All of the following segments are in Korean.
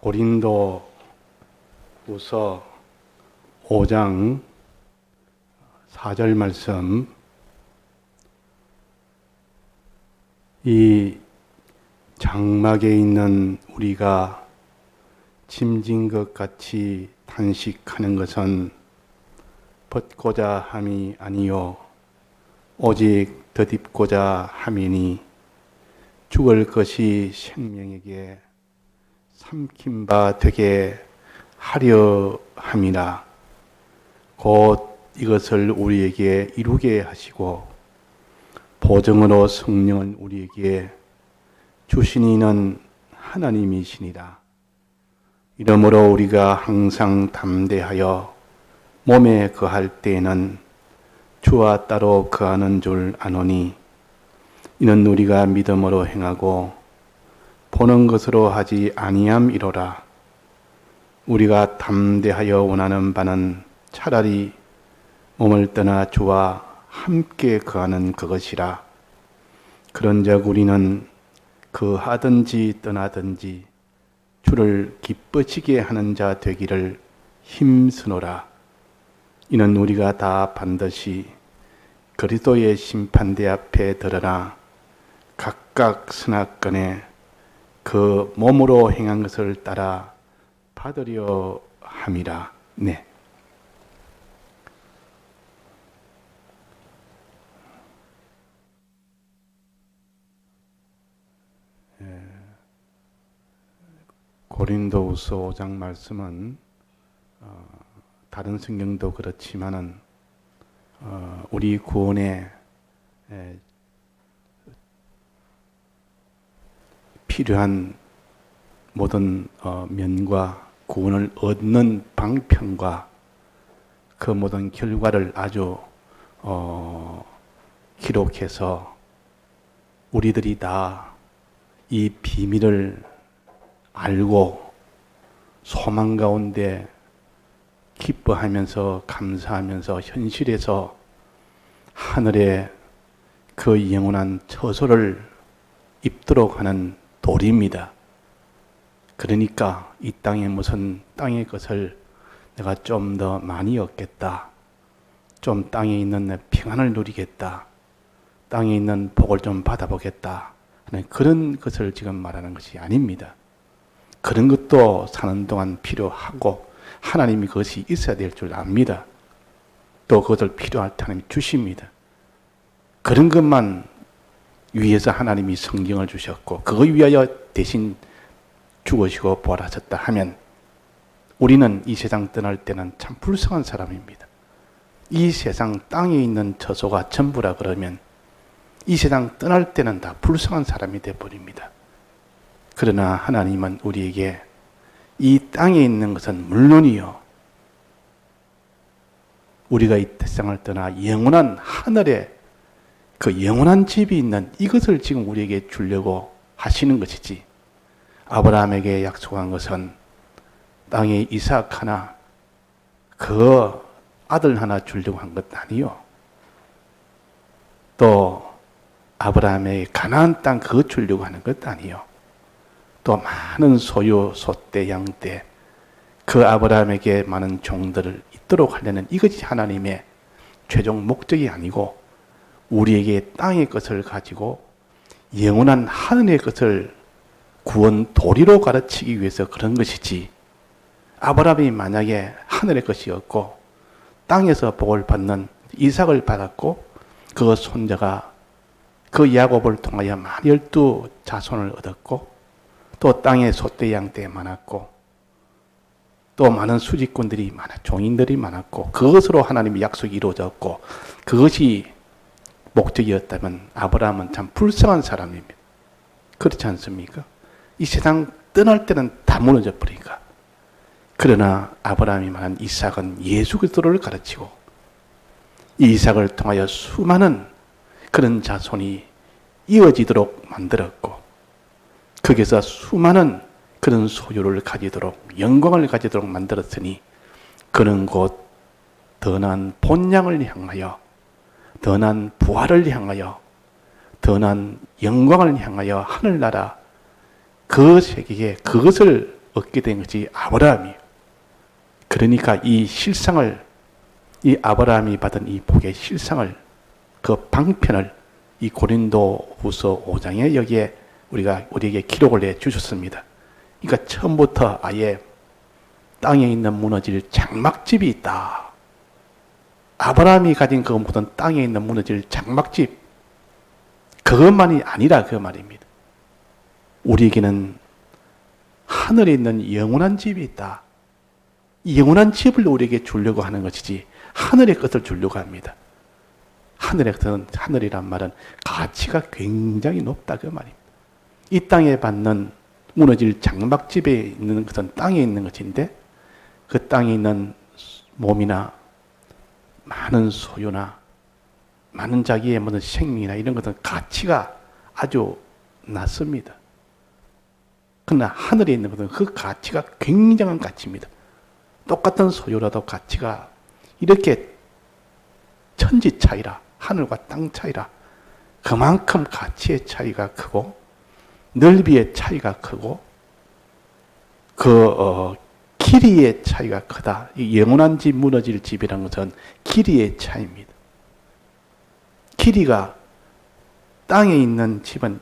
고린도후서 5장 4절 말씀. 이 장막에 있는 우리가 짐진 것 같이 탄식하는 것은 벗고자 함이 아니요 오직 덧입고자 함이니 죽을 것이 생명에게 삼킨 바 되게 하려 함이라. 곧 이것을 우리에게 이루게 하시고 보증으로 성령을 우리에게 주시니는 하나님이시니라. 이러므로 우리가 항상 담대하여 몸에 거할 때에는 주와 따로 거하는 줄 아노니 이는 우리가 믿음으로 행하고 보는 것으로 하지 아니함이로라. 우리가 담대하여 원하는 바는 차라리 몸을 떠나 주와 함께 거하는 그것이라. 그런즉 우리는 거하든지 떠나든지 주를 기쁘시게 하는 자 되기를 힘쓰노라. 이는 우리가 다 반드시 그리스도의 심판대 앞에 들으나 각각 선악건에 그 몸으로 행한 것을 따라 받으려 함이라. 네. 고린도후서 5장 말씀은 다른 성경도 그렇지만은 우리 구원에 필요한 모든 면과 구원을 얻는 방편과 그 모든 결과를 아주 기록해서 우리들이 다 이 비밀을 알고 소망 가운데 기뻐하면서 감사하면서 현실에서 하늘의 그 영원한 처소를 입도록 하는 도리입니다. 그러니까 이 땅에 무슨 땅의 것을 내가 좀 더 많이 얻겠다. 좀 땅에 있는 평안을 누리겠다. 땅에 있는 복을 좀 받아보겠다. 하는 그런 것을 지금 말하는 것이 아닙니다. 그런 것도 사는 동안 필요하고 하나님이 그것이 있어야 될 줄 압니다. 또 그것을 필요할 때 하나님이 주십니다. 그런 것만 위해서 하나님이 성경을 주셨고 그거 위하여 대신 죽으시고 부활하셨다 하면 우리는 이 세상 떠날 때는 참 불쌍한 사람입니다. 이 세상 땅에 있는 처소가 전부라 그러면 이 세상 떠날 때는 다 불쌍한 사람이 되어버립니다. 그러나 하나님은 우리에게 이 땅에 있는 것은 물론이요 우리가 이 세상을 떠나 영원한 하늘에 그 영원한 집이 있는 이것을 지금 우리에게 주려고 하시는 것이지, 아브라함에게 약속한 것은 땅에 이삭 하나 그 아들 하나 주려고 한 것 아니요. 또 아브라함에게 가나안 땅 그거 주려고 하는 것 아니요. 또 많은 소유 소떼 양떼 그 아브라함에게 많은 종들을 있도록 하려는 이것이 하나님의 최종 목적이 아니고 우리에게 땅의 것을 가지고 영원한 하늘의 것을 구원 도리로 가르치기 위해서 그런 것이지, 아브라함이 만약에 하늘의 것이었고 땅에서 복을 받는 이삭을 받았고 그 손자가 그 야곱을 통하여 12 자손을 얻었고 또 땅에 소떼 양떼 많았고 또 많은 수직꾼들이 많아 종인들이 많았고 그것으로 하나님의 약속이 이루어졌고 그것이 목적이었다면 아브라함은 참 불쌍한 사람입니다. 그렇지 않습니까? 이 세상 떠날 때는 다 무너져 버리니까. 그러나 아브라함이 말한 이삭은 예수 그리스도를 가르치고 이 이삭을 통하여 수많은 그런 자손이 이어지도록 만들었고 거기서 수많은 그런 소유를 가지도록 영광을 가지도록 만들었으니 그는 곧 더 나은 본향을 향하여 더 나은 부활을 향하여 더 나은 영광을 향하여 하늘나라 그 세계에 그것을 얻게 된 것이 아브라함이에요. 그러니까 이 실상을, 이 아브라함이 받은 이 복의 실상을, 그 방편을 이 고린도후서 5장에 여기에 우리에게 기록을 해 주셨습니다. 그러니까 처음부터 아예 땅에 있는 무너질 장막집이 있다. 아브라함이 가진 그 모든 땅에 있는 무너질 장막집, 그것만이 아니라 그 말입니다. 우리에게는 하늘에 있는 영원한 집이 있다. 이 영원한 집을 우리에게 주려고 하는 것이지 하늘의 것을 주려고 합니다. 하늘의 것은, 하늘이란 말은 가치가 굉장히 높다 그 말입니다. 이 땅에 받는 무너질 장막집에 있는 것은 땅에 있는 것인데, 그 땅에 있는 몸이나 많은 소유나 많은 자기의 모든 생명이나 이런 것은 가치가 아주 낮습니다. 그러나 하늘에 있는 것은 그 가치가 굉장한 가치입니다. 똑같은 소유라도 가치가 이렇게 천지 차이라, 하늘과 땅 차이라, 그만큼 가치의 차이가 크고 넓이의 차이가 크고 길이의 차이가 크다. 이 영원한 집, 무너질 집이라는 것은 길이의 차이입니다. 길이가, 땅에 있는 집은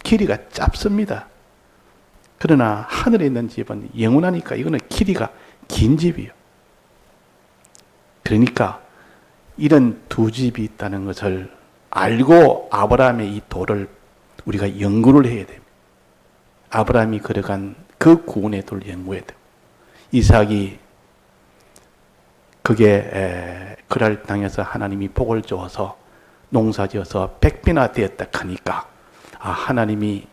길이가 짧습니다. 그러나 하늘에 있는 집은 영원하니까 이거는 길이가 긴 집이에요. 그러니까 이런 두 집이 있다는 것을 알고 아브라함의 이 도를 우리가 연구를 해야 됩니다. 아브라함이 걸어간 그 구원의 도를 연구해야 돼요. 이삭이 그게 그랄 땅에서 하나님이 복을 주어서 농사지어서 100배나 되었다 하니까, 아, 하나님이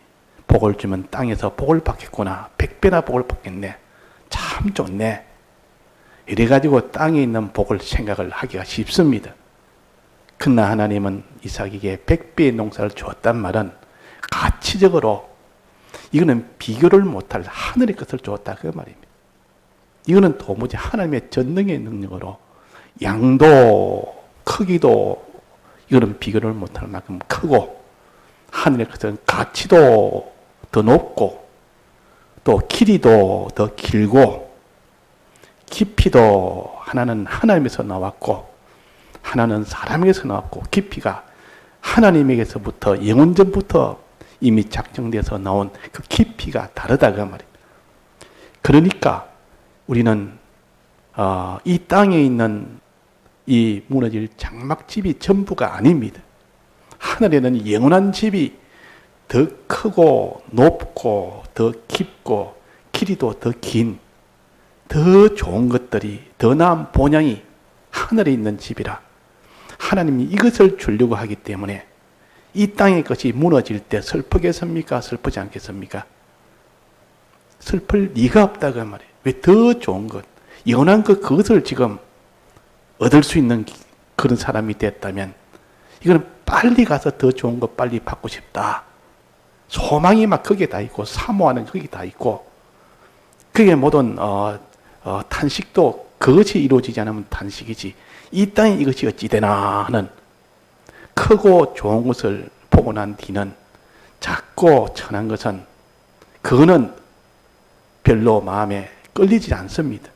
복을 주면 땅에서 복을 받겠구나. 100배나 복을 받겠네. 참 좋네. 이래가지고 땅에 있는 복을 생각을 하기가 쉽습니다. 그러나 하나님은 이삭에게 100배의 농사를 주었단 말은 가치적으로 이거는 비교를 못할 하늘의 것을 주었다 그 말입니다. 이거는 도무지 하나님의 전능의 능력으로 양도, 크기도 이거는 비교를 못할 만큼 크고, 하늘의 것은 가치도 더 높고 또 길이도 더 길고 깊이도 하나는 하나님에서 나왔고 하나는 사람에게서 나왔고, 깊이가 하나님에게서부터 영원전부터 이미 작정돼서 나온 그 깊이가 다르다 그 말입니다. 그러니까 우리는 이 땅에 있는 이 무너질 장막집이 전부가 아닙니다. 하늘에는 영원한 집이 더 크고 높고 더 깊고 길이도 더 긴, 더 좋은 것들이, 더 나은 본향이 하늘에 있는 집이라 하나님이 이것을 주려고 하기 때문에 이 땅의 것이 무너질 때 슬프겠습니까? 슬프지 않겠습니까? 슬플 리가 없다 그 말이에요. 왜? 더 좋은 것, 영원한 그것을 지금 얻을 수 있는 그런 사람이 됐다면 이거는 빨리 가서 더 좋은 것 빨리 받고 싶다. 소망이 막 거기에 다 있고 사모하는 거기에 다 있고, 그게 모든 탄식도 그것이 이루어지지 않으면 탄식이지, 이 땅에 이것이 어찌 되나 하는 크고 좋은 것을 보고 난 뒤는 작고 천한 것은 그거는 별로 마음에 끌리지 않습니다.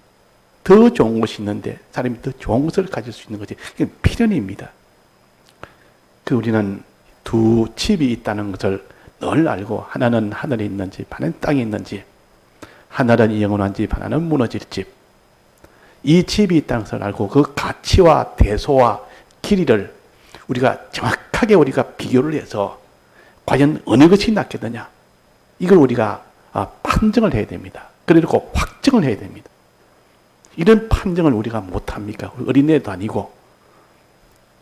더 좋은 것이 있는데 사람이 더 좋은 것을 가질 수 있는 것이 필연입니다. 우리는 두 집이 있다는 것을 늘 알고, 하나는 하늘에 있는 집, 하나는 땅에 있는 집, 하나는 영원한 집, 하나는 무너질 집, 이 집이 있다는 것을 알고 그 가치와 대소와 길이를 우리가 정확하게 우리가 비교를 해서 과연 어느 것이 낫겠느냐, 이걸 우리가 판정을 해야 됩니다. 그리고 확정을 해야 됩니다. 이런 판정을 우리가 못합니까? 어린애도 아니고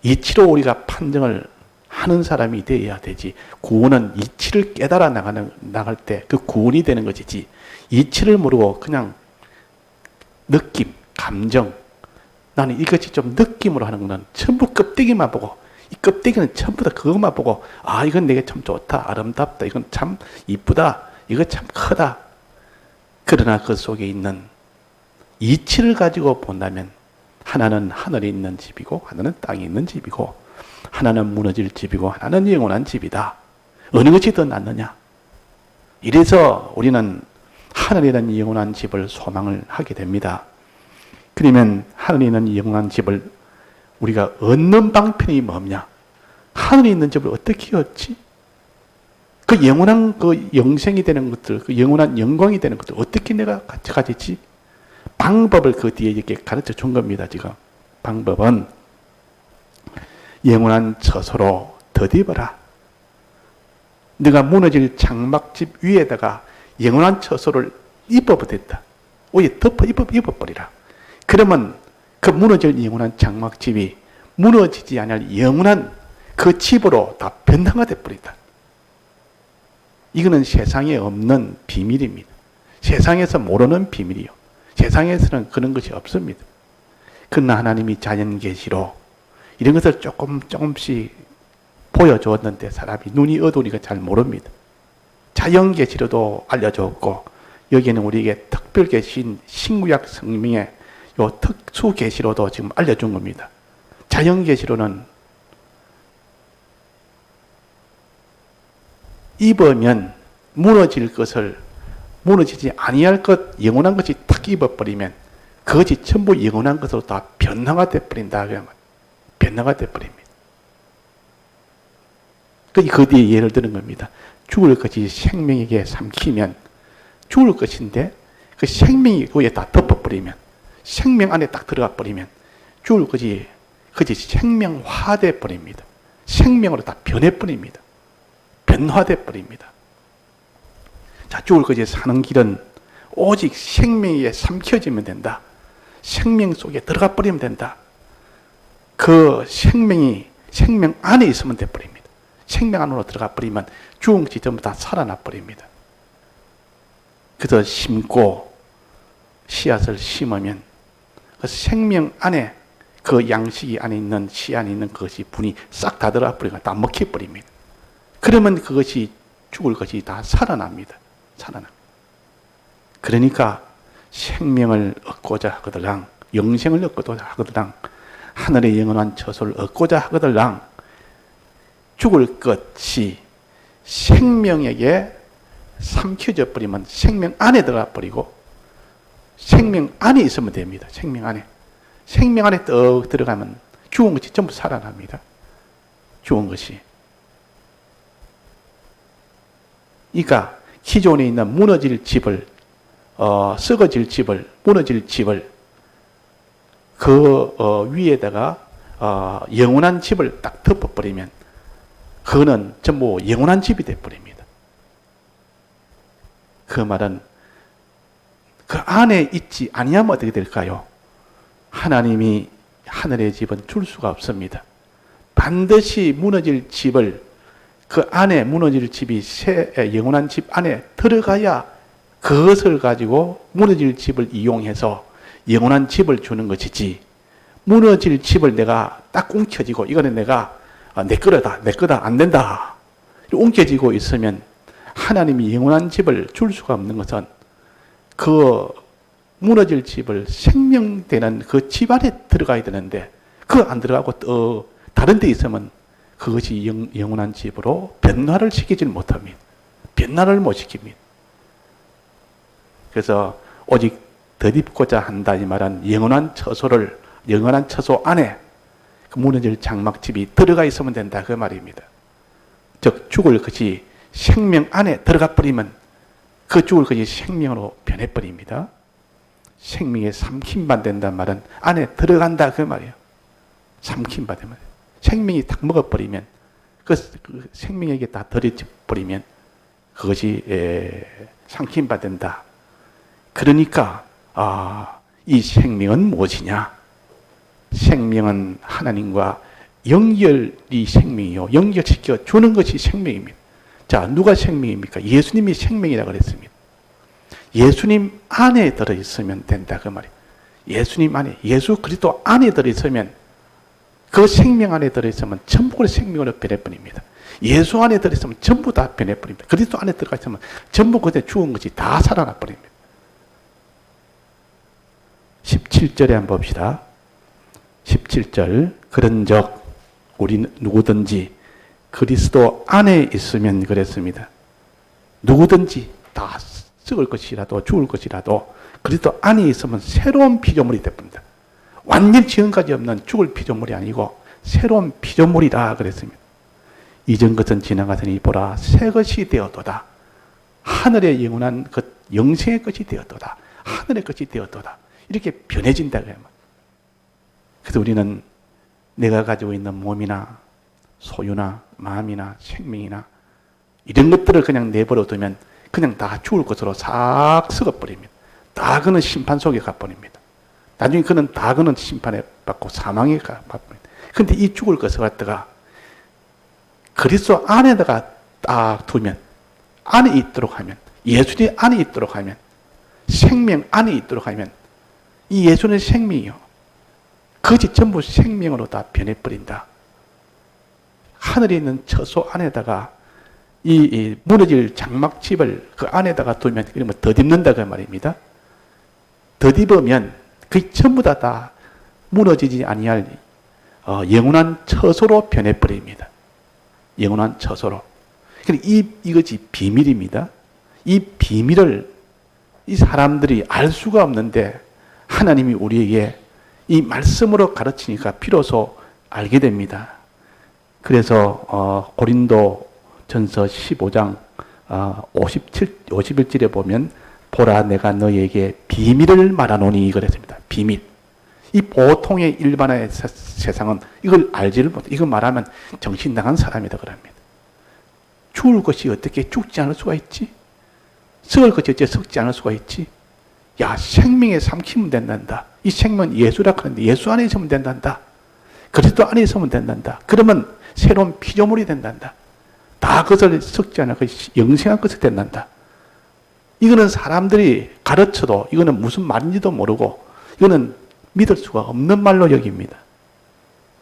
이치로 우리가 판정을 하는 사람이 되어야 되지. 구원은 이치를 깨달아 나갈 때 그 구원이 되는 것이지, 이치를 모르고 그냥 느낌, 감정, 나는 이것이 좀 느낌으로 하는 것은 전부 껍데기만 보고, 이 껍데기는 전부 다 그것만 보고, 아, 이건 내게 참 좋다, 아름답다, 이건 참 이쁘다, 이거 참 크다. 그러나 그 속에 있는 이치를 가지고 본다면 하나는 하늘에 있는 집이고 하나는 땅에 있는 집이고 하나는 무너질 집이고 하나는 영원한 집이다. 어느 것이 더 낫느냐? 이래서 우리는 하늘에 있는 영원한 집을 소망을 하게 됩니다. 그러면 하늘에 있는 영원한 집을 우리가 얻는 방편이 뭐냐? 하늘에 있는 집을 어떻게 얻지? 그 영원한 그 영생이 되는 것들, 그 영원한 영광이 되는 것들 어떻게 내가 같이 가지지? 방법을 그 뒤에 이렇게 가르쳐 준 겁니다. 지금 방법은 영원한 처소로 덧입어라. 네가 무너질 장막집 위에다가 영원한 처소를 입어버렸다. 위에 입어버리라. 그러면 그 무너질 영원한 장막집이 무너지지 않을 영원한 그 집으로 다 변화가 되어버린다. 이거는 세상에 없는 비밀입니다. 세상에서 모르는 비밀이요. 세상에서는 그런 것이 없습니다. 그러나 하나님이 자연 계시로 이런 것을 조금씩 보여주었는데 사람이 눈이 어두우니까 잘 모릅니다. 자연 계시로도 알려줬고 여기에는 우리에게 특별 계신 신구약 성명의 요 특수 계시로도 지금 알려준 겁니다. 자연 계시로는 입으면 무너질 것을 무너지지 아니할 것 영원한 것이 탁 입어버리면 그것이 전부 영원한 것으로 다 변화가 되어버린다. 변화가 되어버립니다. 그 뒤에 예를 드는 겁니다. 죽을 것이 생명에게 삼키면 죽을 것인데 그 생명이 그에 다 덮어버리면 생명 안에 딱 들어가 버리면 죽을 것이 생명화돼 버립니다. 생명으로 다 변해버립니다. 변화돼 버립니다. 자, 죽을 것이 사는 길은 오직 생명에 삼켜지면 된다. 생명 속에 들어가 버리면 된다. 그 생명이 생명 안에 있으면 돼 버립니다. 생명 안으로 들어가 버리면 죽은 것이 전부 다 살아나 버립니다. 그래서 심고 씨앗을 심으면 그 생명 안에 그 양식이 안에 있는 씨 안에 있는 그것이 분이 싹 다 들어가 버리고 다 먹혀 버립니다. 그러면 그것이 죽을 것이 다 살아납니다. 그러니까 생명을 얻고자 하거들랑 영생을 얻고자 하거들랑 하늘의 영원한 처소를 얻고자 하거들랑 죽을 것이 생명에게 삼켜져 버리면 생명 안에 들어가 버리고 생명 안에 있으면 됩니다. 생명 안에 떡 들어가면 죽은 것이 전부 살아납니다. 죽은 것이. 그러니까 기존에 있는 무너질 집을 썩어질 집을 무너질 집을 그 위에다가 영원한 집을 딱 덮어버리면 그거는 전부 영원한 집이 되어버립니다. 그 말은 그 안에 있지 아니하면 어떻게 될까요? 하나님이 하늘의 집은 줄 수가 없습니다. 반드시 무너질 집을 그 안에 무너질 집이 영원한 집 안에 들어가야 그것을 가지고 무너질 집을 이용해서 영원한 집을 주는 것이지 무너질 집을 내가 딱 움켜쥐고 이거는 내가 내 거다 안 된다 움켜쥐고 있으면 하나님이 영원한 집을 줄 수가 없는 것은 그 무너질 집을 생명되는 그 집 안에 들어가야 되는데 그거 안 들어가고 또 다른 데 있으면 그것이 영원한 집으로 변화를 시키지 못합니다. 변화를 못 시킵니다. 그래서 오직 덧입고자 한다 이 말은 영원한 처소 안에 그 무너질 장막집이 들어가 있으면 된다 그 말입니다. 즉 죽을 것이 생명 안에 들어가 버리면 그 죽을 것이 생명으로 변해버립니다. 생명에 삼킴만 된다는 말은 안에 들어간다 그 말이에요. 삼킴만 되면 생명이 딱 먹어버리면 그 생명에게 다 들여버리면 그것이 삼킴받는다. 그러니까 이 생명은 무엇이냐? 생명은 하나님과 연결이 생명이요. 연결시켜 주는 것이 생명입니다. 자, 누가 생명입니까? 예수님이 생명이라고 그랬습니다. 예수님 안에 들어있으면 된다 그 말이에요. 예수님 안에, 예수 그리스도 안에 들어있으면 그 생명 안에 들어있으면 전부 생명으로 변해버립니다. 예수 안에 들어있으면 전부 다 변해버립니다. 그리스도 안에 들어가 있으면 전부 그때 죽은 것이 다 살아나 버립니다. 17절에 한번 봅시다. 17절 그런즉 우리 누구든지 그리스도 안에 있으면 그랬습니다. 누구든지 다 썩을 것이라도 죽을 것이라도 그리스도 안에 있으면 새로운 피조물이 됩니다. 완전 지금까지 없는 죽을 피조물이 아니고 새로운 피조물이라 그랬습니다. 이전 것은 지나가더니 보라 새 것이 되었도다. 하늘의 영원한 것 영생의 것이 되었도다. 하늘의 것이 되었도다. 이렇게 변해진다 그래요. 그래서 우리는 내가 가지고 있는 몸이나 소유나 마음이나 생명이나 이런 것들을 그냥 내버려 두면 그냥 다 죽을 것으로 싹 썩어버립니다. 다 그는 심판 속에 가버립니다. 나중에 그는 다 그는 심판에 받고 사망에 가버립니다. 그런데 이 죽을 것을 갖다가 그리스도 안에다가 딱 두면, 안에 있도록 하면, 예수님 안에 있도록 하면, 생명 안에 있도록 하면, 이 예수는 생명이요. 그것이 전부 생명으로 다 변해버린다. 하늘에 있는 처소 안에다가 이 무너질 장막집을 그 안에다가 두면, 그러면 덧입는다 그 말입니다. 덧입으면 그 전부 다 무너지지 아니할 영원한 처소로 변해버립니다. 영원한 처소로. 이것이 비밀입니다. 이 비밀을 이 사람들이 알 수가 없는데 하나님이 우리에게 이 말씀으로 가르치니까 비로소 알게 됩니다. 그래서 고린도 전서 15장 51절에 보면 보라 내가 너에게 비밀을 말하노니 그랬습니다. 비밀. 이 보통의 일반의 세상은 이걸 알지를 못해. 이거 말하면 정신 나간 사람이다 그럽니다. 죽을 것이 어떻게 죽지 않을 수가 있지? 썩을 것이 어떻게 썩지 않을 수가 있지? 야, 생명에 삼키면 된단다. 이 생명은 예수라 하는데 예수 안에 있으면 된단다. 그리스도 안에 있으면 된단다. 그러면 새로운 피조물이 된단다. 다 그것을 썩지 않을 것이 영생한 것이 된단다. 이거는 사람들이 가르쳐도 이거는 무슨 말인지도 모르고 이거는 믿을 수가 없는 말로 여깁니다.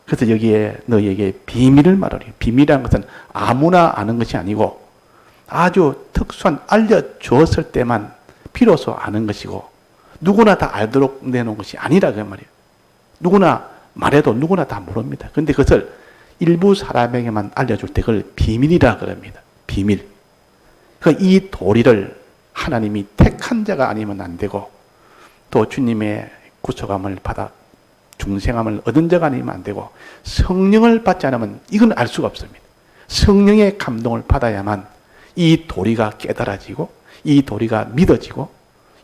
그래서 여기에 너희에게 비밀을 말하리. 비밀이라는 것은 아무나 아는 것이 아니고 아주 특수한 알려주었을 때만 비로소 아는 것이고 누구나 다 알도록 내놓은 것이 아니라 그 말이에요. 누구나 말해도 누구나 다 모릅니다. 그런데 그것을 일부 사람에게만 알려줄 때 그걸 비밀이라 그럽니다. 비밀. 그러니까 이 도리를 하나님이 택한 자가 아니면 안 되고 또 주님의 구속함을 받아 중생함을 얻은 자가 아니면 안 되고 성령을 받지 않으면 이건 알 수가 없습니다. 성령의 감동을 받아야만 이 도리가 깨달아지고 이 도리가 믿어지고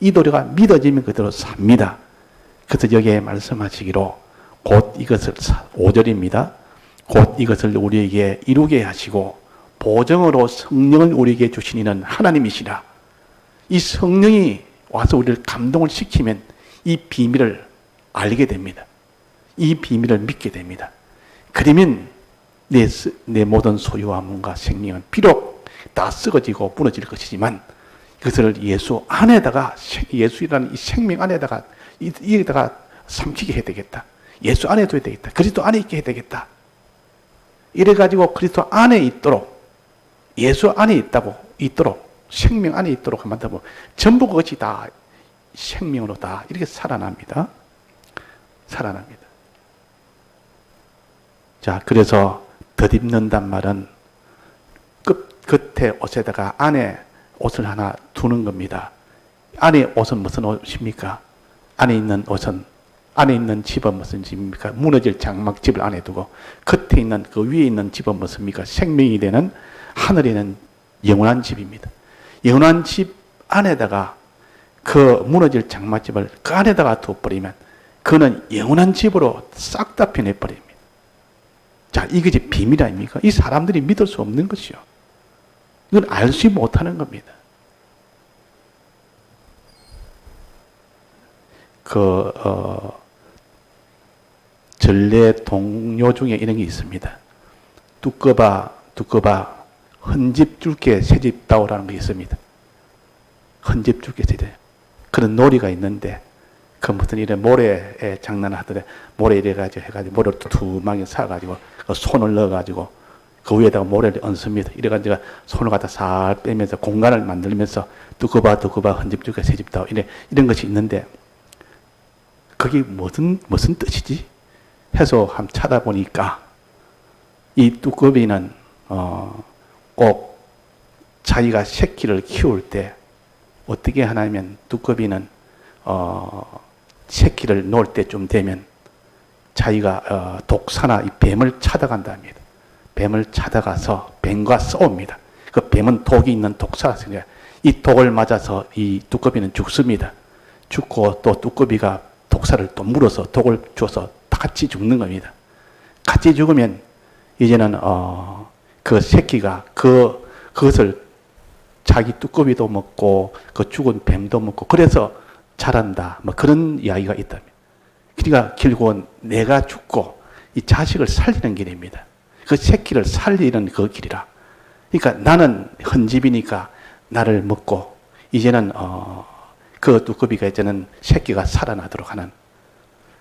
이 도리가 믿어지면 그대로 삽니다. 그래서 여기에 말씀하시기로 곧 이것을 5절입니다. 곧 이것을 우리에게 이루게 하시고 보정으로 성령을 우리에게 주시니는 하나님이시라. 이 성령이 와서 우리를 감동을 시키면 이 비밀을 알게 됩니다. 이 비밀을 믿게 됩니다. 그러면 내 모든 소유와 뭔가 생명은 비록 다 썩어지고 무너질 것이지만 그것을 예수 안에다가 예수라는 이 생명 안에다가 이에다가 삼키게 해야 되겠다. 예수 안에 둬야 되겠다. 그리스도 안에 있게 해야 되겠다. 이래가지고 그리스도 안에 있도록 예수 안에 있도록 생명 안에 있도록 만들고 전부 그것이 다 생명으로 다 이렇게 살아납니다. 살아납니다. 자, 그래서 덧입는단 말은 겉에 옷에다가 안에 옷을 하나 두는 겁니다. 안에 옷은 무슨 옷입니까? 안에 있는 옷은, 안에 있는 집은 무슨 집입니까? 무너질 장막집을 안에 두고 겉에 있는 그 위에 있는 집은 무엇입니까? 생명이 되는 하늘에 있는 영원한 집입니다. 영원한 집 안에다가 그 무너질 장막집을 그 안에다가 두어버리면 그는 영원한 집으로 싹 다 변해버립니다. 자, 이것이 비밀 아닙니까? 이 사람들이 믿을 수 없는 것이요. 이건 알지 못하는 겁니다. 전래 동요 중에 이런 게 있습니다. 두꺼봐 헌집 줄게 새집 다오라는 게 있습니다. 헌집 줄게 새집. 그런 놀이가 있는데 그 무슨 이런 모래에 장난을 하더래. 모래 이래가지고 해가지고 모래를 두툼하게 사가지고 그 손을 넣어가지고 그 위에다가 모래를 얹습니다. 이래가지고 손을 갖다 살 빼면서 공간을 만들면서 두꺼봐 헌집 줄게 새집 다오 이런 것이 있는데 그게 무슨 뜻이지? 해서 한번 찾아보니까 이 뚜꺼비는 꼭 자기가 새끼를 키울 때 어떻게 하냐면 두꺼비는 새끼를 놓을 때쯤 되면 자기가 독사나 이 뱀을 찾아간답니다. 뱀을 찾아가서 뱀과 싸웁니다. 그 뱀은 독이 있는 독사라서 이 독을 맞아서 이 두꺼비는 죽습니다. 죽고 또 두꺼비가 독사를 또 물어서 독을 줘서 같이 죽는 겁니다. 같이 죽으면 이제는 그 새끼가 그것을 자기 두꺼비도 먹고 그 죽은 뱀도 먹고 그래서 자란다. 뭐 그런 이야기가 있답니다. 그러니까 결국은 내가 죽고 이 자식을 살리는 길입니다. 그 새끼를 살리는 그 길이라. 그러니까 나는 헌집이니까 나를 먹고 이제는 그 두꺼비가 이제는 새끼가 살아나도록 하는.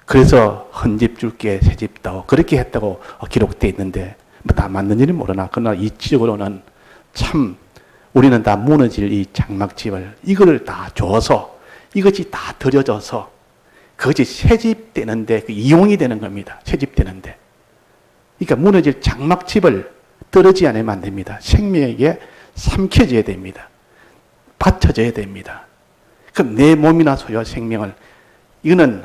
그래서 헌집 줄게 새집 다오 그렇게 했다고 기록되어 있는데 뭐 다 맞는 일은 모르나 그러나 이치적으로는 참 우리는 다 무너질 이 장막집을 이거를 다 줘서 이것이 다 들여져서 그것이 새집되는데 그 이용이 되는 겁니다. 새집되는데. 그러니까 무너질 장막집을 떨어지지 않으면 안 됩니다. 생명에게 삼켜져야 됩니다. 바쳐져야 됩니다. 그럼 내 몸이나 소유와 생명을 이거는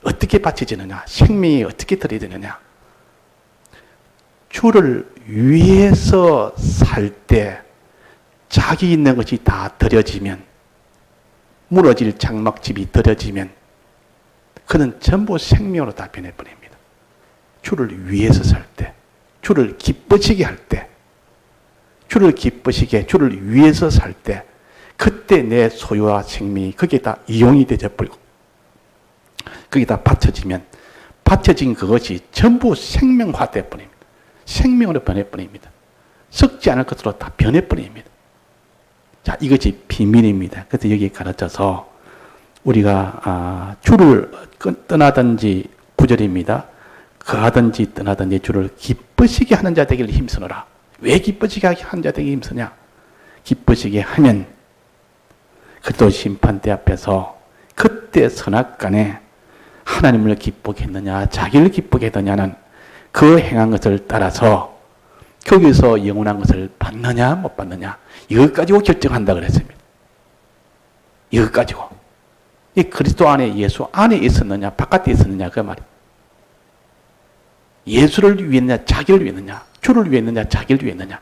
어떻게 바쳐지느냐? 생명이 어떻게 들여지느냐? 주를 위해서 살 때 자기 있는 것이 다 들여지면 무너질 장막집이 들여지면 그는 전부 생명으로 다 변해버립니다. 주를 위해서 살 때, 주를 기쁘시게 할 때, 주를 기쁘시게, 주를 위해서 살 때 그때 내 소유와 생명이 거기에 다 이용이 되어버리고 거기에 다 받쳐지면 받쳐진 그것이 전부 생명화 되어버립니다. 생명으로 변해버립니다. 썩지 않을 것으로 다 변해버립니다. 자, 이것이 비밀입니다. 그래서 여기 가르쳐서 우리가 주를 떠나든지 9절입니다. 거하든지 떠나든지 주를 기쁘시게 하는 자 되기를 힘쓰노라. 왜 기쁘시게 하는 자 되기를 힘쓰냐? 기쁘시게 하면 그도 심판대 앞에서 그때 선악간에 하나님을 기쁘게 했느냐 자기를 기쁘게 했느냐는 그 행한 것을 따라서 거기서 영원한 것을 받느냐 못 받느냐 이것 가지고 결정한다 그랬습니다. 이것 가지고 이 그리스도 안에 예수 안에 있었느냐 바깥에 있었느냐 그 말이에요. 예수를 위했느냐 자기를 위했느냐 주를 위했느냐 자기를 위했느냐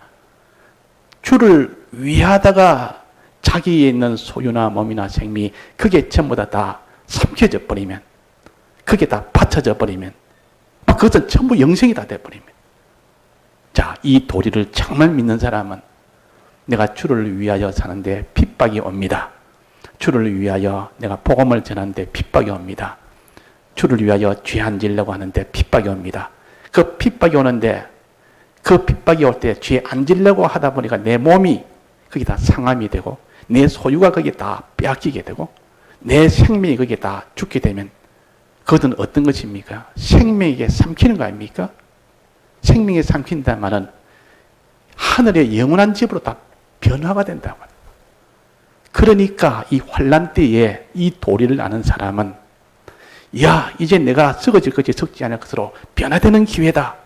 주를 위하다가 자기에 있는 소유나 몸이나 생명이 그게 전부 다 삼켜져 버리면 그게 다 받쳐져 버리면 그것은 전부 영생이 다 돼버립니다. 자, 이 도리를 정말 믿는 사람은 내가 주를 위하여 사는데 핍박이 옵니다. 주를 위하여 내가 복음을 전하는데 핍박이 옵니다. 주를 위하여 죄 안 지려고 하는데 핍박이 옵니다. 그 핍박이 오는데 그 핍박이 올 때 죄 안 지려고 하다 보니까 내 몸이 거기 다 상함이 되고 내 소유가 거기에 다 빼앗기게 되고 내 생명이 거기에 다 죽게 되면 그것은 어떤 것입니까? 생명에게 삼키는 거 아닙니까? 생명에 삼킨다는 말은 하늘의 영원한 집으로 다 변화가 된다고 말이에요. 그러니까 이 환난 때에 이 도리를 아는 사람은 야 이제 내가 썩어질 것이 썩지 않을 것으로 변화되는 기회다.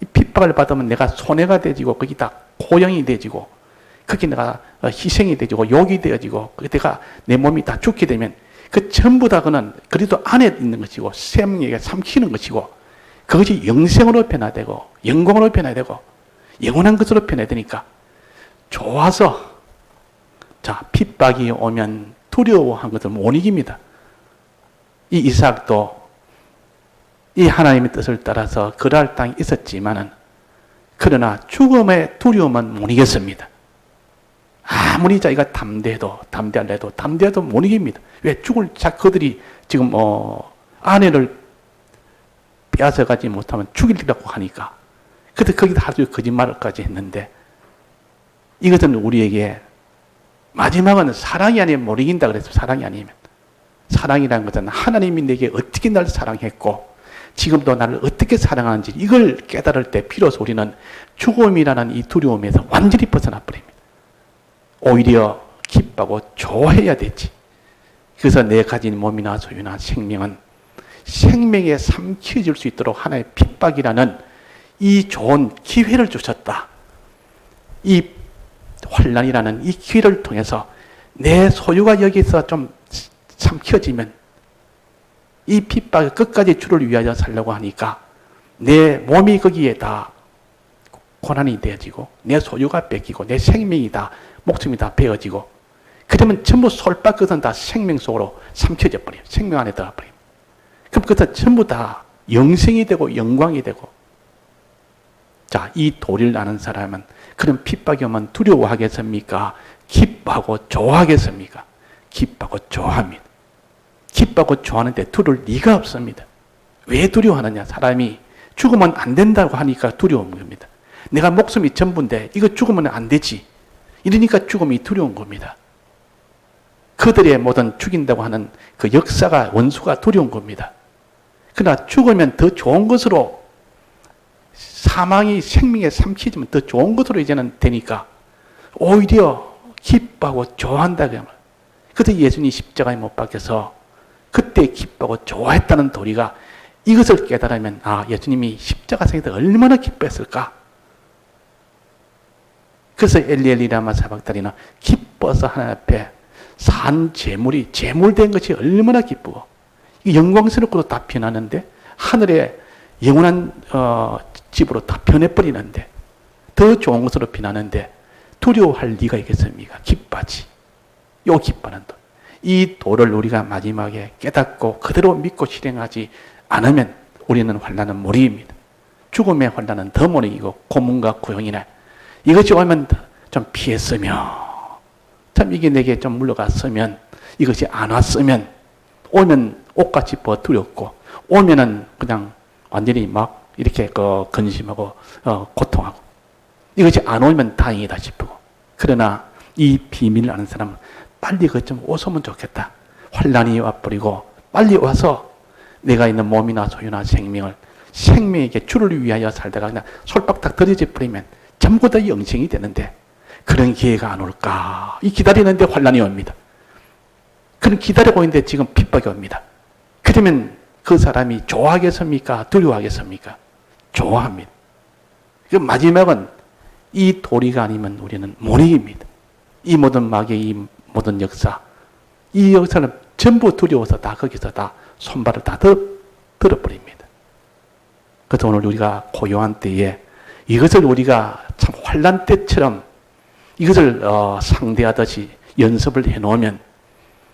이 핍박을 받으면 내가 손해가 되지고 거기다 고용이 되지고 거기 내가 희생이 되지고 욕이 되어지고 내가 내 몸이 다 죽게 되면 그 전부 다 그는 그리스도 안에 있는 것이고 생명에게 삼키는 것이고 그것이 영생으로 변화되고 영광으로 변화되고 영원한 것으로 변화되니까 좋아서 자 핍박이 오면 두려워한 것을 못 이깁니다. 이 이삭도 이 하나님의 뜻을 따라서 그랄 땅에 있었지만은 그러나 죽음의 두려움은 못 이겼습니다. 아무리 자기가 담대해도 못 이깁니다. 왜 죽을 그들이 지금 아내를 빼앗아가지 못하면 죽이려고 하니까 그때 거기다 아주 거짓말까지 했는데 이것은 우리에게 마지막은 사랑이 아니면 못 이긴다 그랬어요. 사랑이 아니면 사랑이라는 것은 하나님이 내게 어떻게 나를 사랑했고 지금도 나를 어떻게 사랑하는지 이걸 깨달을 때 비로소 우리는 죽음이라는 이 두려움에서 완전히 벗어나 버립니다. 오히려 기뻐하고 좋아해야 되지. 그래서 내 가진 몸이나 소유나 생명은 생명에 삼켜질 수 있도록 하나의 핍박이라는 이 좋은 기회를 주셨다. 이 환난이라는 이 기회를 통해서 내 소유가 여기서 좀 삼켜지면 이 핍박이 끝까지 주를 위하여 살려고 하니까 내 몸이 거기에 다 고난이 되어지고 내 소유가 뺏기고 내 생명이 다 목숨이 다 베어지고 그러면 전부 솔박 것은 다 생명 속으로 삼켜져 버려요. 생명 안에 들어가 버려요. 그럼 그것은 전부 다 영생이 되고 영광이 되고 자, 이 도리를 아는 사람은 그런 핍박이 오면 두려워하겠습니까? 기뻐하고 좋아하겠습니까? 기뻐하고 좋아합니다. 기뻐하고 좋아하는데 두려울 리가 없습니다. 왜 두려워하느냐? 사람이 죽으면 안 된다고 하니까 두려운 겁니다. 내가 목숨이 전부인데 이거 죽으면 안 되지. 이러니까 죽음이 두려운 겁니다. 그들의 모든 죽인다고 하는 그 역사가 원수가 두려운 겁니다. 그러나 죽으면 더 좋은 것으로 사망이 생명에 삼키지면 더 좋은 것으로 이제는 되니까 오히려 기뻐하고 좋아한다. 그때 예수님이 십자가에 못 박혀서 그때 기뻐하고 좋아했다는 도리가 이것을 깨달으면 아, 예수님이 십자가상에서 얼마나 기뻐했을까? 그래서 엘리 라마 사박다리는 기뻐서 하나님 앞에 산 제물된 것이 얼마나 기쁘고 영광스럽고도 다 변하는데 하늘에 영원한 집으로 다 변해버리는데 더 좋은 것으로 변하는데 두려워할 리가 있겠습니까? 기뻐하지. 요 기뻐하는 도. 이 도를 우리가 마지막에 깨닫고 그대로 믿고 실행하지 않으면 우리는 환난은 모르입니다. 죽음의 환난은 더 모르이고 고문과 고용이나 이것이 오면 좀 피했으면 참 이게 내게 좀 물러갔으면 이것이 안 왔으면 오면 옷같이 두렵고 오면은 그냥 완전히 막 이렇게 근심하고 고통하고 이것이 안 오면 다행이다 싶고 그러나 이 비밀을 아는 사람은 빨리 그것 좀 오서면 좋겠다. 환난이 와버리고 빨리 와서 내가 있는 몸이나 소유나 생명에게 주를 위하여 살다가 그냥 솔박닥 들여져 버리면 전부 다 영생이 되는데 그런 기회가 안 올까? 이 기다리는데 환난이 옵니다. 그는 기다리고 있는데 지금 핍박이 옵니다. 그러면 그 사람이 좋아하겠습니까? 두려워하겠습니까? 좋아합니다. 그 마지막은 이 도리가 아니면 우리는 못 이깁니다. 이 모든 마귀의 이 모든 역사, 이 역사는 전부 두려워서 다 거기서 다 손발을 다 들어버립니다. 그래서 오늘 우리가 고요한 때에 이것을 우리가 참 환난 때처럼 이것을 상대하듯이 연습을 해놓으면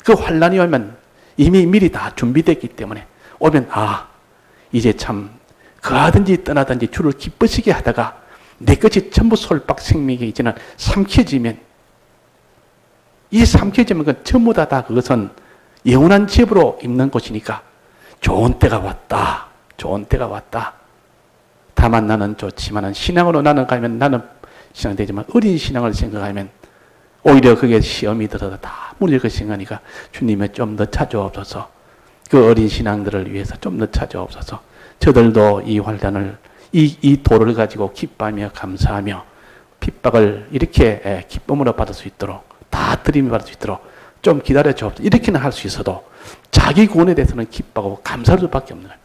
그 환난이 오면 이미 미리 다 준비됐기 때문에 오면 아 이제 참 그하든지 떠나든지 주를 기쁘시게 하다가 내 것이 전부 솔박 생명이 이제는 삼켜지면 이 삼켜지면 그 전부 다 그것은 영원한 집으로 있는 곳이니까 좋은 때가 왔다. 좋은 때가 왔다. 다만 나는 좋지만은 신앙으로 나는 가면 나는 신앙 되지만 어린 신앙을 생각하면 오히려 그게 시험이 들어서 다 무너질 것 생각하니까 주님의 좀 더 찾아옵소서. 그 어린 신앙들을 위해서 좀 더 찾아옵소서. 저들도 이 환난을 이 도를 가지고 기뻐하며 감사하며 핍박을 이렇게 기쁨으로 받을 수 있도록 다 드림을 받을 수 있도록 좀 기다려 주옵소서. 이렇게는 할 수 있어도 자기 구원에 대해서는 기뻐하고 감사할 수밖에 없는 거예요.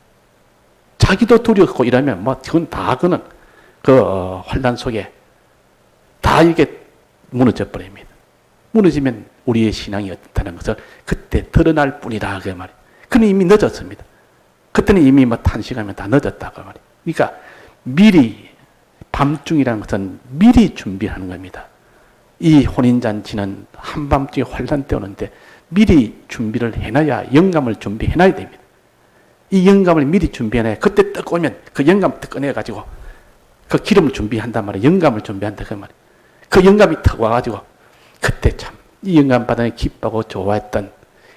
자기도 두렵고 이러면 뭐 그건 다 그는 그 환난 속에 다 이렇게 무너져 버립니다. 무너지면 우리의 신앙이 어떻다는 것을 그때 드러날 뿐이다 그 말이에요. 그는 이미 늦었습니다. 그때는 이미 뭐 탄식하면 다 늦었다 그 말이에요. 그러니까 미리 밤중이라는 것은 미리 준비하는 겁니다. 이 혼인잔치는 한밤중에 환난 때 오는데 미리 준비를 해놔야 영감을 준비해놔야 됩니다. 이 영감을 미리 준비해놔야 그때 딱 오면 그 영감 딱 꺼내가지고 그 기름을 준비한단 말이에요. 영감을 준비한다 그 말이에요. 그 영감이 탁 와가지고 그때 참 이 영감 받으니 기뻐하고 좋아했던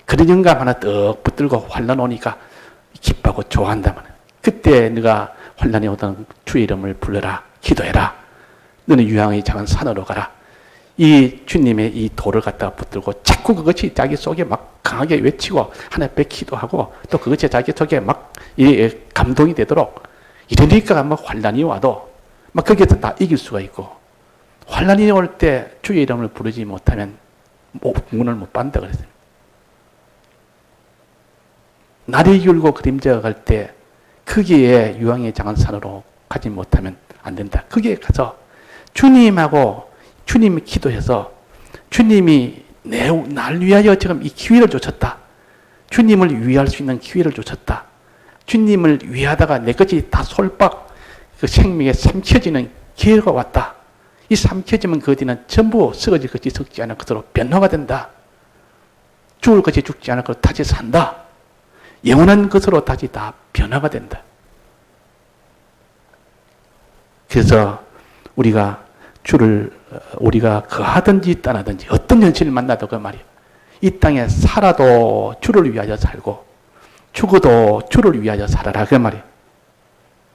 그런 영감 하나 떡 붙들고 환난 오니까 기뻐하고 좋아한단 말이에요. 그때 네가 환난이 오던 주의 이름을 불러라. 기도해라. 너는 유황의 작은 산으로 가라. 이 주님의 이 돌을 갖다가 붙들고 자꾸 그것이 자기 속에 막 강하게 외치고 하나님 앞에 기도하고 또 그것이 자기 속에 막 감동이 되도록 이러니까 막 환난이 와도 막 거기에서 다 이길 수가 있고 환난이 올 때 주의 이름을 부르지 못하면 문을 못 받는다 그랬어요. 날이 길고 그림자가 갈 때 거기에 유황의 작은 산으로 가지 못하면 안 된다. 거기에 가서 주님하고 주님이 기도해서 주님이 날 위하여 지금 이 기회를 줬었다. 주님을 위할 수 있는 기회를 줬었다. 주님을 위하다가 내 것이 다 솔박 그 생명에 삼켜지는 기회가 왔다. 이 삼켜지면 그 뒤는 전부 썩어질 것이 썩지 않을 것으로 변화가 된다. 죽을 것이 죽지 않을 것으로 다시 산다. 영원한 것으로 다시 다 변화가 된다. 그래서 우리가 우리가 거하든지 떠나든지 어떤 현실을 만나도 그 말이에요. 이 땅에 살아도 주를 위하여 살고 죽어도 주를 위하여 살아라 그 말이에요.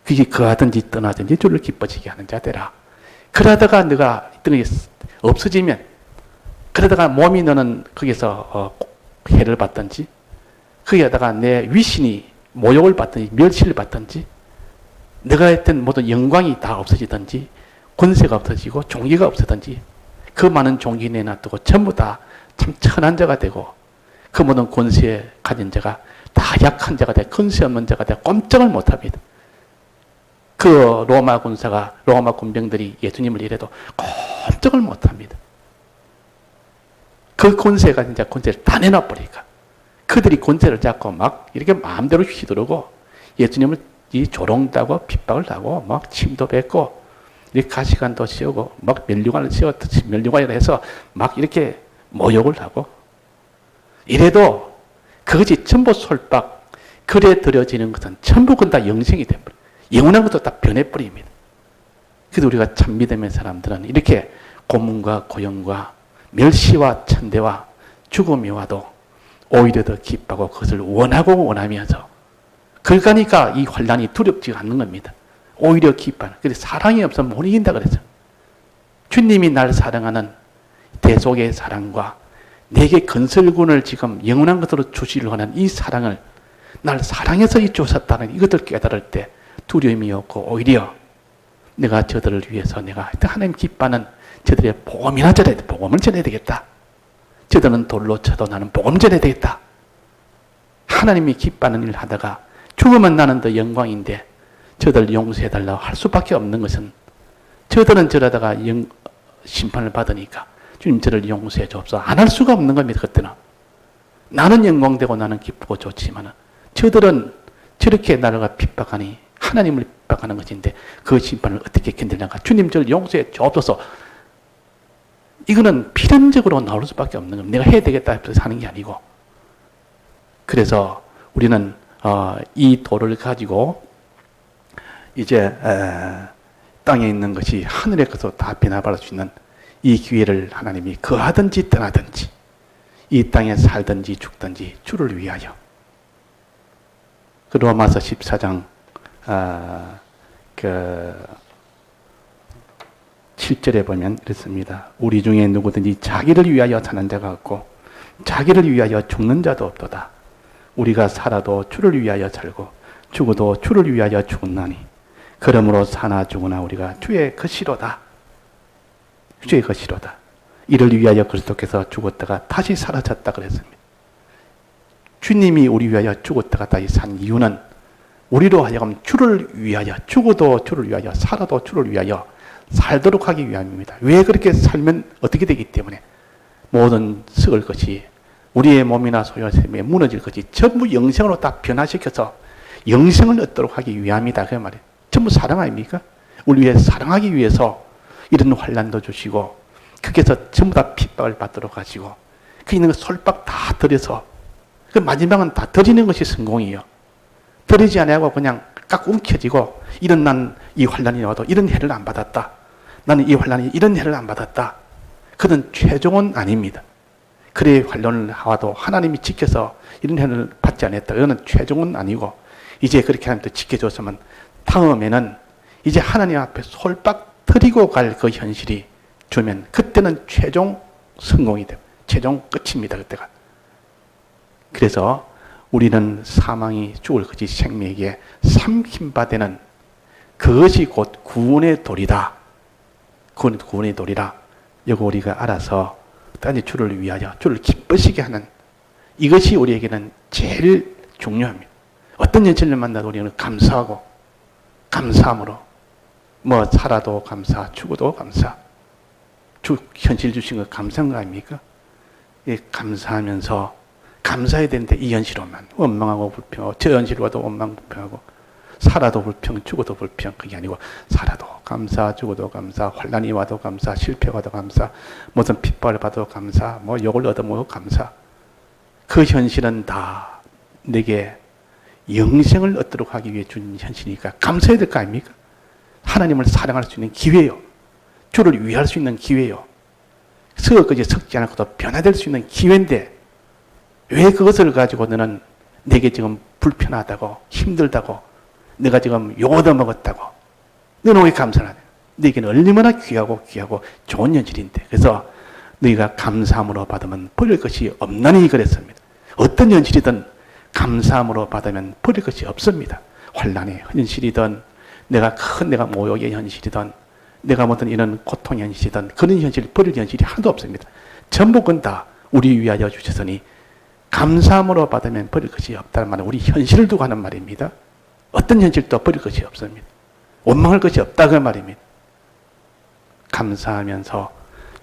그게 거하든지 떠나든지 주를 기뻐지게 하는 자 되라. 그러다가 너가 등이 없어지면 그러다가 몸이 너는 거기서 해를 받든지 거기에다가 내 위신이 모욕을 받든지 멸시를 받든지 너가 했던 모든 영광이 다 없어지든지 권세가 없어지고 종기가 없어든지 그 많은 종기 내놔두고 전부 다 참 천한 자가 되고 그 모든 권세 가진 자가 다 약한 자가 돼 권세 없는 자가 돼 꼼짝을 못합니다. 그 로마 군병들이 예수님을 이래도 꼼짝을 못합니다. 그 권세 가진 자 권세를 다 내놔버리니까 그들이 권세를 잡고 막 이렇게 마음대로 휘두르고 예수님을 이 조롱다고 핍박을 하고 막 침도 뱉고 이렇게 가시관도 씌우고 막 면류관을 씌웠듯이 면류관이라 해서 막 이렇게 모욕을 하고 이래도 그것이 전부 솔박 그래 들여지는 것은 전부 그건 다 영생이 돼버려. 영원한 것도 다 변해버립니다. 그래서 우리가 참 믿음의 사람들은 이렇게 고문과 고용과 멸시와 천대와 죽음이 와도 오히려 더 기뻐하고 그것을 원하고 원하면서 그러니까 이 환난이 두렵지가 않는 겁니다. 오히려 기뻐하는. 그래서 사랑이 없으면 못 이긴다 그랬죠. 주님이 날 사랑하는 대속의 사랑과 내게 건설군을 지금 영원한 것으로 주시려 하는 이 사랑을 날 사랑해서 이 주셨다는 이것을 깨달을 때 두려움이 없고 오히려 내가 저들을 위해서 내가 하나님 기뻐하는 저들의 복음이나 전해야 돼. 복음을 전해야 되겠다. 저들은 돌로 쳐도 나는 복음 전해야 되겠다. 하나님이 기뻐하는 일을 하다가 죽으면 나는 더 영광인데 저들 용서해달라고 할 수밖에 없는 것은 저들은 저러다가 심판을 받으니까 주님 저를 용서해 주옵소서 안 할 수가 없는 겁니다. 그때는 나는 영광되고 나는 기쁘고 좋지만 저들은 저렇게 나라가 핍박하니 하나님을 핍박하는 것인데 그 심판을 어떻게 견딜는가. 주님 저를 용서해 주옵소서. 이거는 필연적으로 나올 수밖에 없는 겁니다. 내가 해야 되겠다 해서 하는 게 아니고. 그래서 우리는 이 도를 가지고 이제 땅에 있는 것이 하늘의 것으로 다 변화받을 수 있는 이 기회를 하나님이 거하든지 떠나든지 이 땅에 살든지 죽든지 주를 위하여. 그 로마서 14장 7절에 보면 이렇습니다. 우리 중에 누구든지 자기를 위하여 사는 자가 없고 자기를 위하여 죽는 자도 없도다. 우리가 살아도 주를 위하여 살고 죽어도 주를 위하여 죽었나니 그러므로 사나 죽으나 우리가 주의 것이로다. 주의 것이로다. 이를 위하여 그리스도께서 죽었다가 다시 살아졌다 그랬습니다. 주님이 우리 위하여 죽었다가 다시 산 이유는 우리로 하여금 주를 위하여 죽어도 주를 위하여 살아도 주를 위하여 살도록 하기 위함입니다. 왜 그렇게 살면 어떻게 되기 때문에 모든 썩을 것이 우리의 몸이나 소유와 생명에 무너질 것이 전부 영생으로 다 변화시켜서 영생을 얻도록 하기 위함이다. 그 말이에요. 전부 사랑 아닙니까? 우리 위해 사랑하기 위해서 이런 환난도 주시고 거기서 전부 다 핍박을 받도록 하시고 그 있는 거 솔박 다 들여서 그 마지막은 다 드리는 것이 성공이에요. 드리지 않고 그냥 깍 움켜쥐고 이런 난 이 환난이 와도 이런 해를 안 받았다. 나는 이 환난이 이런 해를 안 받았다. 그는 최종은 아닙니다. 그래 환난을 하와도 하나님이 지켜서 이런 해를 받지 않았다. 이거는 최종은 아니고 이제 그렇게 하나님도 지켜줬으면 다음에는 이제 하나님 앞에 솔박 드리고 갈 그 현실이 주면 그때는 최종 성공이 돼요. 최종 끝입니다. 그때가. 그래서 우리는 사망이 죽을 것이 생명에게 삼킴바되는 그것이 곧 구원의 도리다. 구원의 도리라. 이거 우리가 알아서 단지 주를 위하여 주를 기쁘시게 하는 이것이 우리에게는 제일 중요합니다. 어떤 현실을 만나도 우리는 감사하고 감사함으로 뭐 살아도 감사, 죽어도 감사. 현실 주신 거 감사한 거 아닙니까? 감사하면서 감사해야 되는데 이 현실로만 원망하고 불평하고 저 현실 와도 원망 불평하고 살아도 불평 죽어도 불평 그게 아니고 살아도 감사 죽어도 감사 환난이 와도 감사 실패가 와도 감사 무슨 핍박을 받아도 감사 뭐 욕을 얻어먹어도 감사 그 현실은 다 내게 영생을 얻도록 하기 위해 준 현실이니까 감사해야 될 거 아닙니까? 하나님을 사랑할 수 있는 기회요. 주를 위할 수 있는 기회요. 서거까지 섞지 않고도 변화될 수 있는 기회인데 왜 그것을 가지고 너는 내게 지금 불편하다고 힘들다고 내가 지금 욕 얻어먹었다고 너는 왜 감사를 하냐? 너에게는 얼마나 귀하고 좋은 현실인데 그래서 너희가 감사함으로 받으면 버릴 것이 없나니 그랬습니다. 어떤 현실이든 감사함으로 받으면 버릴 것이 없습니다. 환난의 현실이든 내가 모욕의 현실이든 내가 어떤 이런 고통의 현실이든 그런 현실 버릴 현실이 하나도 없습니다. 전부 건 다 우리 위하여 주셨으니 감사함으로 받으면 버릴 것이 없다는 말은 우리 현실을 두고 하는 말입니다. 어떤 현실도 버릴 것이 없습니다. 원망할 것이 없다 그 말입니다. 감사하면서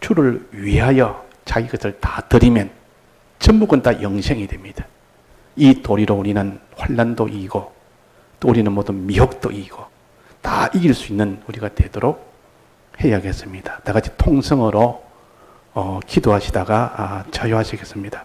주를 위하여 자기 것을 다 드리면 전부 건 다 영생이 됩니다. 이 도리로 우리는 환난도 이기고 또 우리는 모든 미혹도 이기고 다 이길 수 있는 우리가 되도록 해야겠습니다. 다 같이 통성어로 기도하시다가 자유하시겠습니다.